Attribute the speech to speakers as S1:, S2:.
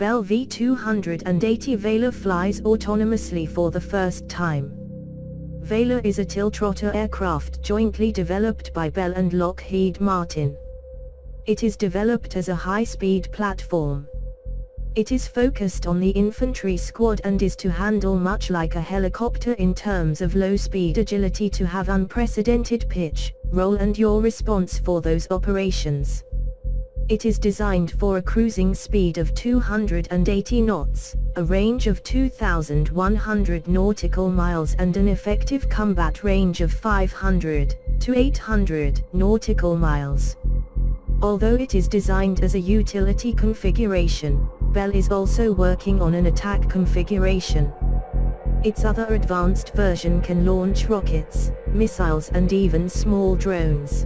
S1: Bell V-280 Valor flies autonomously for the first time. Valor is a tiltrotor aircraft jointly developed by Bell and Lockheed Martin. It is developed as a high-speed platform. It is focused on the infantry squad and is to handle much like a helicopter in terms of low-speed agility, to have unprecedented pitch, roll and yaw response for those operations. It is designed for a cruising speed of 280 knots, a range of 2,100 nautical miles and an effective combat range of 500 to 800 nautical miles. Although it is designed as a utility configuration, Bell is also working on an attack configuration. Its other advanced version can launch rockets, missiles and even small drones.